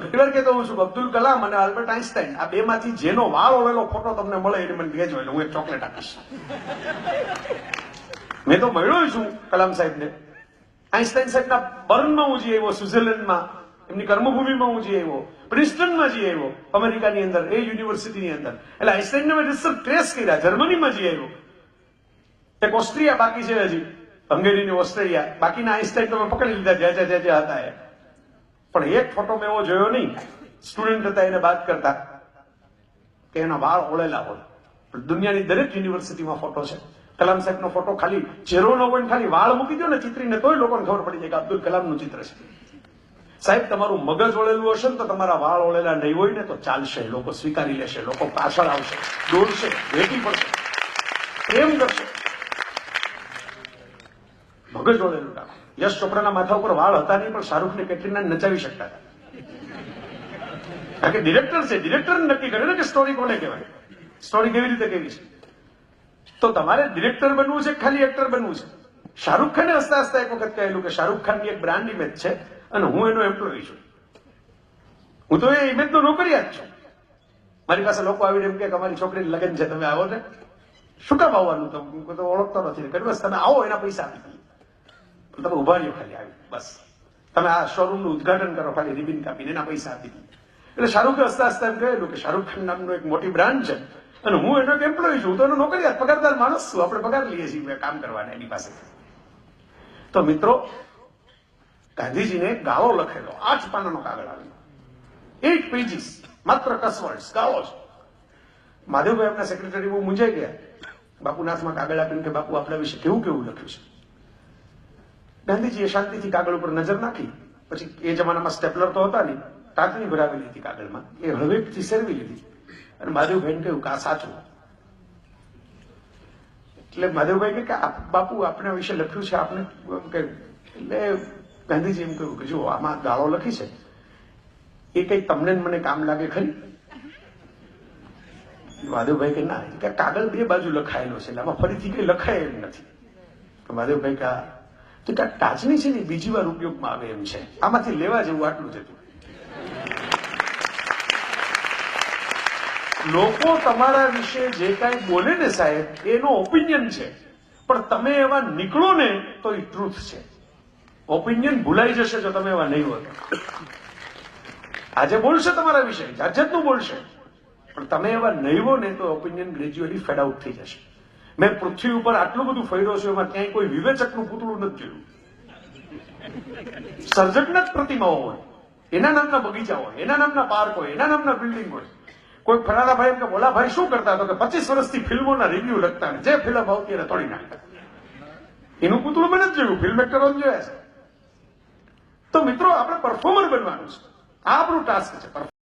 ઘણી વાર કહેતો હોઉં છું કે અબ્દુલ કલામ અને આલ્બર્ટ આઇન્સ્ટાઈન આ બે માંથી જેનો વાળ ઓળેલો ફોટો તમને મળે એને મને કહેજો, એટલે હું એક ચોકલેટ આપીશ. મેં તો મળ્યો છું કલામ સાહેબને. આઇન્સ્ટાઈન સાહેબના બર્નમાં હું જઈ આવ્યો, સ્વિટ્ઝરલેન્ડમાં એમની કર્મભૂમિમાં હું જઈ આવ્યો, પ્રિન્સ્ટનમાં જઈ આવ્યો અમેરિકાની અંદર, એ યુનિવર્સિટીની અંદર. એટલે આઇન્સ્ટાઈને મેં રિસર્ચ ટ્રેસ કર્યા. જર્મનીમાં જઈ આવ્યો, એક ઓસ્ટ્રિયા બાકી છે હજી, હંગેરીની ઓસ્ટ્રેલિયા. બાકીના આઇન્સ્ટાઈન તમે પકડી લીધા જ્યાં જ્યાં હતા એ. પણ એક ફોટો મેં એવો જોયો નહીં, સ્ટુડન્ટ હતા એને વાત કરતા કે એના વાળ ઓળેલા હોય. દુનિયાની દરેક યુનિવર્સિટીમાં ફોટો છે. કલામ સાહેબનો ફોટો ખાલી ચહેરો ન હોય, ખાલી વાળ મૂકી દો ને ચિત્રીને, તોય લોકોને ખબર પડી જાય કે અબ્દુલ કલામનું ચિત્ર છે. સાહેબ તમારું મગજ ઓળેલું હશે ને તો તમારા વાળ ઓળેલા નહીં હોય ને તો ચાલશે, લોકો સ્વીકારી લેશે, લોકો પાછળ આવશે, દોડશે, ભેટી પડશે, પ્રેમ કરશે. મગજ ઓળેલું રાખો. યશ ચોપડાના માથા ઉપર વાળ હતા નહીં, પણ શાહરૂખને કેટરીના નચાવી શકતા હતા. કારણ કે ડિરેક્ટર છે, ડિરેક્ટર નક્કી કરે ને કે સ્ટોરી કોને કહેવાય, સ્ટોરી કેવી રીતે કેવી છે. તો તમારે ડિરેક્ટર બનવું છે, ખાલી એક્ટર બનવું છે. શાહરૂખ ખાને હસતા હસતા એક વખત કહેલું કે શાહરૂખ ખાનની એક બ્રાન્ડ ઇમેજ છે અને હું એનો એમ્પ્લોય છું. હું તો એ ઇમેજ નો નોકરિયાત છું. મારી પાસે લોકો આવીને એમ કે અમારી છોકરીની લગ્ન છે, તમે આવો ને. શું કામ આવવાનું? તો ઓળખતો નથી. બસ તમે આવો, એના પૈસા આપી દઈએ. તમે ઉભા રહ્યો, ખાલી આવી બસ. તમે આ શોરૂમનું ઉદઘાટન કરો, ખાલી રિબિન કાપીને એના પૈસા આપી દઈએ. એટલે શાહરૂખે હસતા હસતા એમ કહેલું કે શાહરૂખ ખાન નામનું એક મોટી બ્રાન્ડ છે અને હું એનો એક એમ્પ્લોય છું. તો એનો નોકરિયાત પગારદાર માણસ છું. આપણે પગાર લઈએ છીએ કામ કરવાના એની પાસે. તો મિત્રો, ગાંધીજીને ગાળો લખેલો 8 પાનાનો કાગળ આવેલો, 8 પેજીસ, માત્ર કસવર્ડ્સ ગાળો છે. માધવભાઈ એમના સેક્રેટરી બહુ મૂંઝાઈ ગયા. બાપુના હાથમાં કાગળ આપીને કે બાપુ આપણા વિશે કેવું કેવું લખ્યું છે. ગાંધીજીએ શાંતિથી કાગળ ઉપર નજર નાખી. પછી એ જમાનામાં સ્ટેપલર તો હતા નહીં, ટાંકણી ભરાવેલી હતી કાગળમાં, એ હળવેકથી સેરવી લીધી અને માધવભાઈને કહ્યું કે આ સાચું. એટલે માધવભાઈ કે બાપુ આપણા વિશે લખ્યું છે આપને કે. એટલે ગાંધીજી એમ કહ્યું કે જો આમાં ગાળો લખી છે, એ કઈ તમને મને કામ લાગે ખરી? માધવભાઈ કે ના, કે કાગળ 2 બાજુ લખાયેલો છે, આમાં ફરીથી કઈ લખાય એમ નથી. તો માધવભાઈ કે તો કે ટાચણી છે ને બીજી વાર ઉપયોગમાં આવે એમ છે, આમાંથી લેવા જેવું આટલું જ હતું. લોકો તમારા વિશે જે કાંઈ બોલે ને સાહેબ, એનો ઓપિનિયન છે, પણ તમે એવા નીકળો ને તો એ ટ્રુથ છે. ઓપિનિયન ભૂલાઈ જશે જો તમે એવા નહીં હોતો. આજે બોલશે તમારા વિશે, જાત જાતનું બોલશે, પણ તમે એવા નહીં હો ને તો ઓપિનિયન ગ્રેજ્યુઅલી ફેડ આઉટ થઈ જશે. મેં પૃથ્વી ઉપર આટલું બધું ફર્યો છું, એમાં ક્યાંય કોઈ વિવેચકનું પૂતળું નથી જોયું. સર્જકના જ પ્રતિમાઓ હોય, એના નામના બગીચા હોય, એના નામના પાર્ક હોય, એના નામના બિલ્ડિંગ હોય. કોઈ ફલાણા ભાઈ કે બોલા ભાઈ શું કરતા? તો કે 25 વર્ષથી ફિલ્મોના રિવ્યુ લખતા, જે ફિલ્મ આવતી એને તોડી નાખતા. એનું પૂતળું મેં નથી જોયું, ફિલ્મ એક્ટરો જોયા છે. તો મિત્રો, આપણે પરફોર્મર બનવાનું છે, આ આપણું ટાસ્ક છે.